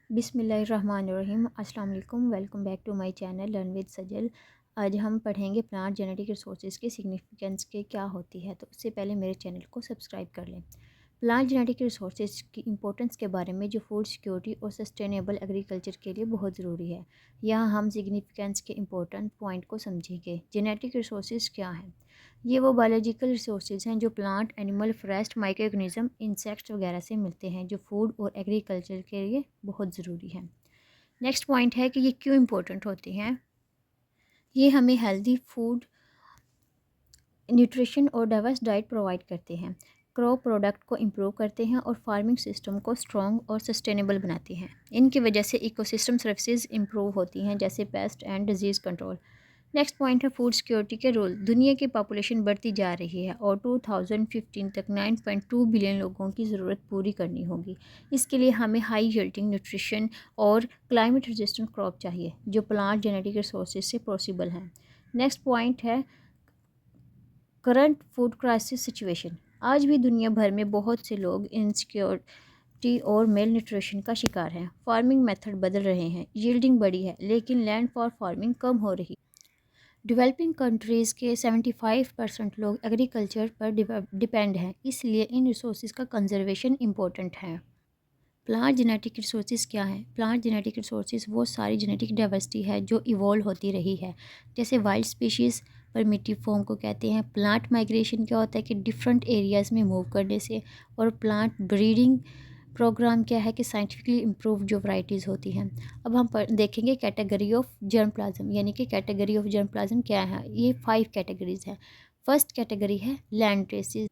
बिस्मिल्लाहिर्रहमानिर्रहीम। अस्सलाम वालेकुम। Welcome back to my channel learn with Sajal. आज हम पढ़ेंगे प्लांट जेनेटिक रिसोर्सेज की सिग्निफिकेंस के क्या होती है। तो उससे पहले मेरे चैनल को सब्सक्राइब कर लें। प्लांट जेनेटिक रिसोर्सेज की इंपॉर्टेंस के बारे में जो फूड सिक्योरिटी और सस्टेनेबल एग्रीकल्चर के लिए बहुत ज़रूरी है। यहाँ हम सिग्निफिकेंस के इंपॉर्टेंट पॉइंट को समझेंगे। जेनेटिक रिसोर्सेज क्या हैं? ये वो बायोलॉजिकल रिसोर्सेज हैं जो plant, animal, forest, micro organism, insects वगैरह से मिलते हैं, जो फूड और एग्रीकल्चर के लिए बहुत ज़रूरी हैं। नेक्स्ट पॉइंट है कि ये क्यों इम्पोर्टेंट होते हैं। ये हमें हेल्दी फूड, न्यूट्रिशन और डाइवर्स डाइट प्रोवाइड करते हैं, क्रॉप प्रोडक्ट को इम्प्रूव करते हैं और फार्मिंग सिस्टम को स्ट्रॉन्ग और सस्टेनेबल बनाते हैं। इनकी वजह से इकोसिस्टम सर्विसेज इम्प्रूव होती हैं, जैसे paste and disease control. Next point है फूड सिक्योरिटी के रोल। दुनिया की पॉपुलेशन बढ़ती जा रही है और 2015 तक 9.2 बिलियन लोगों की ज़रूरत पूरी करनी होगी। इसके लिए हमें हाई यील्डिंग न्यूट्रिशन और क्लाइमेट रेजिस्टेंट क्रॉप चाहिए, जो प्लांट जेनेटिक रिसोर्सेज से पॉसिबल हैं। नेक्स्ट पॉइंट है करंट फूड क्राइसिस सिचुएशन। आज भी दुनिया भर में बहुत से लोग इनसिक्योरिटी और मेल न्यूट्रिशन का शिकार हैं। फार्मिंग मेथड बदल रहे हैं, यील्डिंग बढ़ी है, लेकिन लैंड फॉर फार्मिंग कम हो रही। डेवलपिंग कंट्रीज़ के 75% लोग एग्रीकल्चर पर डिपेंड हैं, इसलिए इन रिसोर्सेज का कंजर्वेशन इम्पोर्टेंट है। प्लांट जेनेटिक रिसोर्सेज क्या हैं? प्लांट जेनेटिक रिसोर्सेज वो सारी जेनेटिक डाइवर्सिटी है जो इवॉल्व होती रही है, जैसे वाइल्ड स्पीशीज़ परमिटिव फॉर्म को कहते हैं। प्लांट माइग्रेशन क्या होता है कि डिफरेंट एरियाज़ में मूव करने से, और प्लांट ब्रीडिंग प्रोग्राम क्या है कि साइंटिफिकली इम्प्रूव जो वैरायटीज़ होती हैं। अब हम देखेंगे कैटेगरी ऑफ जर्म प्लाज्म, यानी कि कैटेगरी ऑफ जर्म प्लाज्म क्या है। ये 5 कैटेगरीज़ हैं। फर्स्ट कैटेगरी है लैंड रेसेस।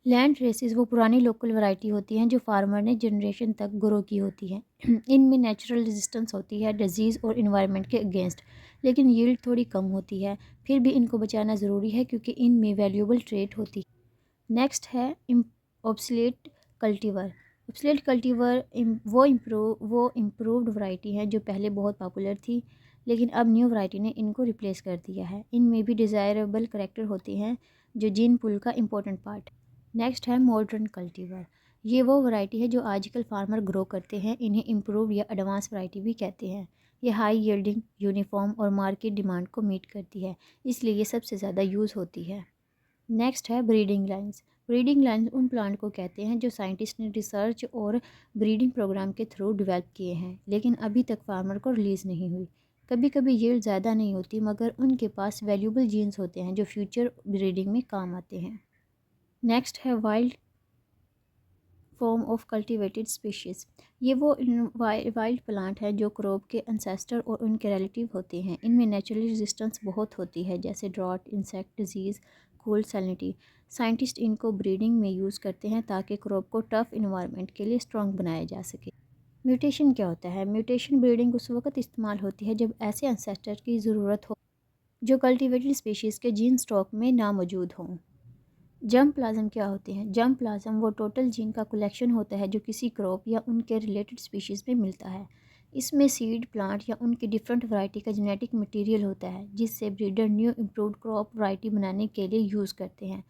लैंड रेसेस वो पुरानी लोकल वैरायटी होती हैं जो फार्मर ने जनरेशन तक ग्रो की होती हैं। इनमें नेचुरल रेजिस्टेंस होती है डिजीज़ और इन्वायरमेंट के अगेंस्ट, लेकिन यील्ड थोड़ी कम होती है। फिर भी इनको बचाना ज़रूरी है क्योंकि इनमें वैल्यूएबल ट्रेड होती है। नेक्स्ट है ऑब्सलेट कल्टीवर। ऑब्सलेट कल्टीवर वो इम्प्रूव्ड वैरायटी है जो पहले बहुत पॉपुलर थी, लेकिन अब न्यू वैरायटी ने इनको रिप्लेस कर दिया है। इनमें भी डिज़ायरेबल करेक्टर होते हैं जो जीन पुल का इम्पोर्टेंट पार्ट है। नेक्स्ट है मॉडर्न कल्टीवर। ये वो वैरायटी है जो आजकल फार्मर ग्रो करते हैं। इन्हें इम्प्रूव या एडवांस वैरायटी भी कहते हैं। ये हाई यील्डिंग, यूनिफॉर्म और मार्केट डिमांड को मीट करती है, इसलिए ये सबसे ज़्यादा यूज़ होती है। नेक्स्ट है ब्रीडिंग लाइन्स। ब्रीडिंग लाइन्स उन प्लांट को कहते हैं जो साइंटिस्ट ने रिसर्च और ब्रीडिंग प्रोग्राम के थ्रू डेवलप किए हैं, लेकिन अभी तक फार्मर को रिलीज़ नहीं हुई। कभी कभी यील्ड ज़्यादा नहीं होती, मगर उनके पास वैल्यूबल जीन्स होते हैं जो फ्यूचर ब्रीडिंग में काम आते हैं। नेक्स्ट है wild form of cultivated species. ये वो वाइल्ड प्लांट है जो क्रॉप के एंसेस्टर और उनके रिलेटिव होते हैं। इनमें नेचुरल रेजिस्टेंस बहुत होती है, जैसे drought, insect disease, cold salinity. Scientist इनको ब्रीडिंग में यूज़ करते हैं ताकि क्रॉप को टफ इन्वायरमेंट के लिए स्ट्रॉन्ग बनाया जा सके। म्यूटेशन क्या होता है? म्यूटेशन ब्रीडिंग उस वक्त इस्तेमाल होती है जब ऐसे एंसेस्टर की ज़रूरत हो जो कल्टिवेटेड स्पीशीज़ के जीन स्टॉक में ना मौजूद हों। जर्म प्लाज्म क्या होते हैं? जर्म प्लाज्म वो टोटल जीन का कलेक्शन होता है जो किसी क्रॉप या उनके रिलेटेड स्पीशीज़ में मिलता है। इसमें सीड, प्लांट या उनकी डिफरेंट वैरायटी का जेनेटिक मटेरियल होता है, जिससे breeder new improved crop variety बनाने के लिए यूज़ करते हैं।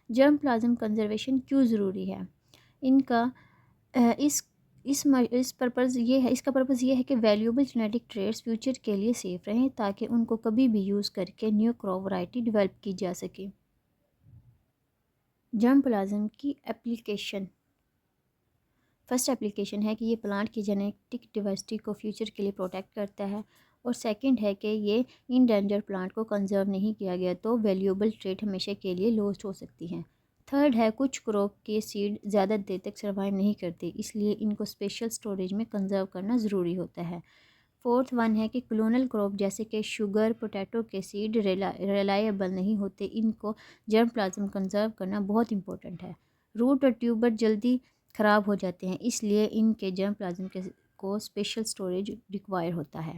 जर्म प्लाज्म कंजर्वेशन क्यों ज़रूरी है? इनका अ, इस पर्पज़ ये है इसका पर्पज़ ये है कि वैल्यूएबल जेनेटिक ट्रेड्स फ्यूचर के लिए सेफ रहें, ताकि उनको कभी भी यूज़ करके न्यू क्रॉप वैरायटी डेवलप की जा सके। जर्म प्लाज्म की एप्लीकेशन। फर्स्ट एप्लीकेशन है कि ये प्लांट की जेनेटिक डाइवर्सिटी को फ्यूचर के लिए प्रोटेक्ट करता है, और सेकंड है कि ये इंडेंजर प्लांट को कंजर्व नहीं किया गया तो वैल्यूएबल ट्रेड हमेशा के लिए लॉस्ट हो सकती हैं। थर्ड है कुछ क्रॉप के सीड ज़्यादा देर तक सर्वाइव नहीं करते, इसलिए इनको स्पेशल स्टोरेज में कंजर्व करना ज़रूरी होता है। फोर्थ वन है कि क्लोनल क्रॉप जैसे कि शुगर, पोटैटो के सीड रिलायबल नहीं होते, इनको जर्म प्लाज्म कंजर्व करना बहुत इंपॉर्टेंट है। रूट और ट्यूबर जल्दी ख़राब हो जाते हैं, इसलिए इनके जर्म प्लाज्म को स्पेशल स्टोरेज रिक्वायर होता है।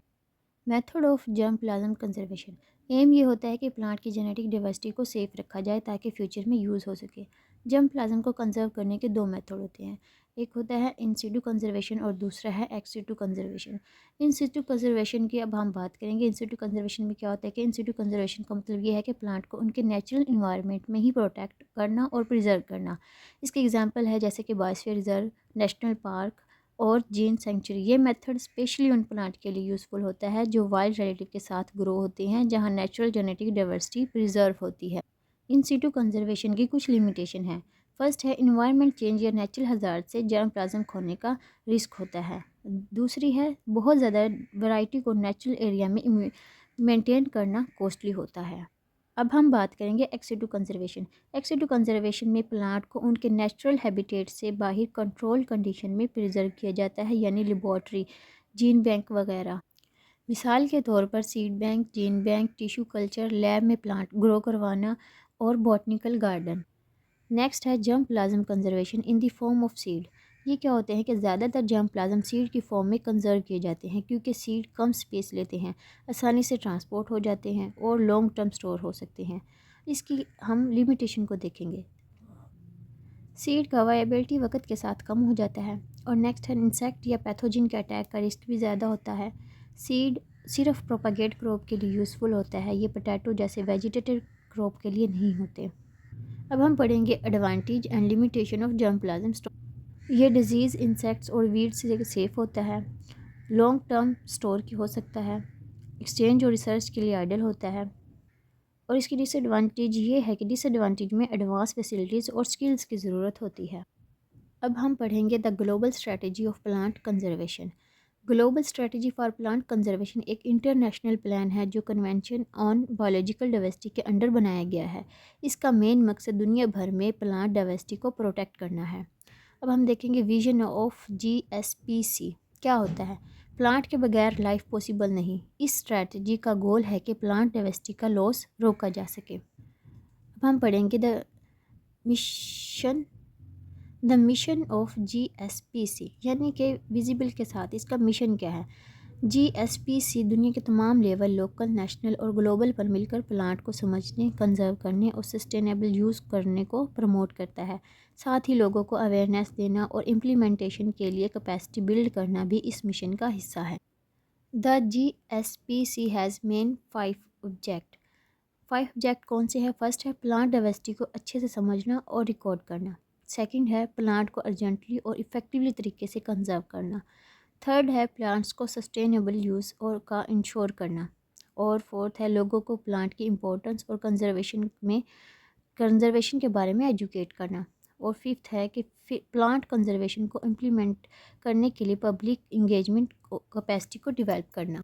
Method of germ plasm conservation. एम ये होता है कि प्लांट की जेनेटिक डाइवर्सिटी को सेफ रखा जाए ताकि फ्यूचर में यूज़ हो सके। जर्म प्लाज्म को कंजर्व करने के दो मेथड होते हैं। एक होता है इन सिटू कंजर्वेशन और दूसरा है एक्स सिटू कंजर्वेशन। इन सिटू कंजर्वेशन की अब हम बात करेंगे। इन सिटू कंजर्वेशन में क्या होता है कि इन सिटू कंजर्वेशन का मतलब ये है कि प्लांट को उनके नेचुरल इन्वायरमेंट में ही प्रोटेक्ट करना और प्रिजर्व करना। इसके एग्जांपल है जैसे कि बायोस्फीयर रिजर्व, नेशनल पार्क और जीन सेंचुरी। ये मेथड स्पेशली उन प्लांट के लिए यूज़फुल होता है जो वाइल्ड रिलेटिव के साथ ग्रो होते हैं, जहाँ नेचुरल जेनेटिक डाइवर्सिटी प्रिजर्व होती है। इन सीटू कंजर्वेशन की कुछ लिमिटेशन है। फर्स्ट है इन्वायरमेंट चेंज या नेचुरल हजार्ड से जर्म प्लाज्म खोने का रिस्क होता है। दूसरी है बहुत ज़्यादा वैरायटी को नेचुरल एरिया में मेंटेन करना कॉस्टली होता है। अब हम बात करेंगे एक्सिडू कंजर्वेशन। एक्सिडू कंजर्वेशन में प्लांट को उनके नेचुरल हैबिटेट से बाहर कंट्रोल कंडीशन में प्रिजर्व किया जाता है, यानी लेबॉर्ट्री, जीन बैंक वगैरह। मिसाल के तौर पर seed bank, gene bank, tissue culture, lab में प्लांट ग्रो करवाना और बॉटनिकल गार्डन। नेक्स्ट है germ plasm conservation in the form of seed. ये क्या होते हैं कि ज़्यादातर जर्म प्लाज्म सीड की फॉर्म में कंजर्व किए जाते हैं, क्योंकि सीड कम स्पेस लेते हैं, आसानी से ट्रांसपोर्ट हो जाते हैं और लॉन्ग टर्म स्टोर हो सकते हैं। इसकी हम लिमिटेशन को देखेंगे। सीड का वायबिलिटी वक्त के साथ कम हो जाता है। और नेक्स्ट है इंसेक्ट या पैथोजन के अटैक का रिस्क भी ज़्यादा होता है। सीड सिर्फ प्रोपागेट क्रॉप के लिए यूज़फुल होता है, ये पोटैटो जैसे वेजिटेटिव क्रॉप के लिए नहीं होते। अब हम पढ़ेंगे advantage and limitation of germ plasm store. ये डिजीज़ इंसेक्ट्स और वीड्स से सेफ होता है, लॉन्ग टर्म स्टोर की हो सकता है, एक्सचेंज और रिसर्च के लिए आइडियल होता है। और इसकी डिसएडवांटेज ये है कि डिसएडवांटेज में एडवांस फैसिलिटीज़ और स्किल्स की ज़रूरत होती है। अब हम पढ़ेंगे the global strategy of plant conservation. Global strategy for plant conservation एक इंटरनेशनल प्लान है जो कन्वेंशन ऑन बायोलॉजिकल डाइवर्सिटी के अंडर बनाया गया है। इसका मेन मकसद दुनिया भर में प्लांट डाइवर्सिटी को प्रोटेक्ट करना है। अब हम देखेंगे विजन ऑफ GSPC क्या होता है। प्लांट के बगैर लाइफ पॉसिबल नहीं। इस स्ट्रेटजी का गोल है कि प्लांट डाइवर्सिटी का लॉस रोका जा सके। अब हम पढ़ेंगे द मिशन ऑफ GSPC, यानी कि विजिबल के साथ इसका मिशन क्या है। GSPC दुनिया के तमाम लेवल, लोकल, नेशनल और ग्लोबल पर मिलकर प्लांट को समझने, कंजर्व करने और सस्टेनेबल यूज़ करने को प्रमोट करता है। साथ ही लोगों को अवेयरनेस देना और इम्प्लीमेंटेशन के लिए कैपेसिटी बिल्ड करना भी इस मिशन का हिस्सा है। The GSPC has main 5 object. 5 object कौन से हैं? फर्स्ट है प्लांट डाइवर्सिटी को अच्छे से समझना और रिकॉर्ड करना। सेकंड है प्लांट को अर्जेंटली और इफ़ेक्टिवली तरीके से कंजर्व करना। थर्ड है प्लांट्स को सस्टेनेबल यूज़ और का इंश्योर करना। और फोर्थ है लोगों को प्लांट की इम्पोर्टेंस और कंजर्वेशन के बारे में एजुकेट करना। और फिफ्थ है कि प्लांट कंजर्वेशन को इम्प्लीमेंट करने के लिए पब्लिक इंगेजमेंट कैपेसिटी को डेवलप करना।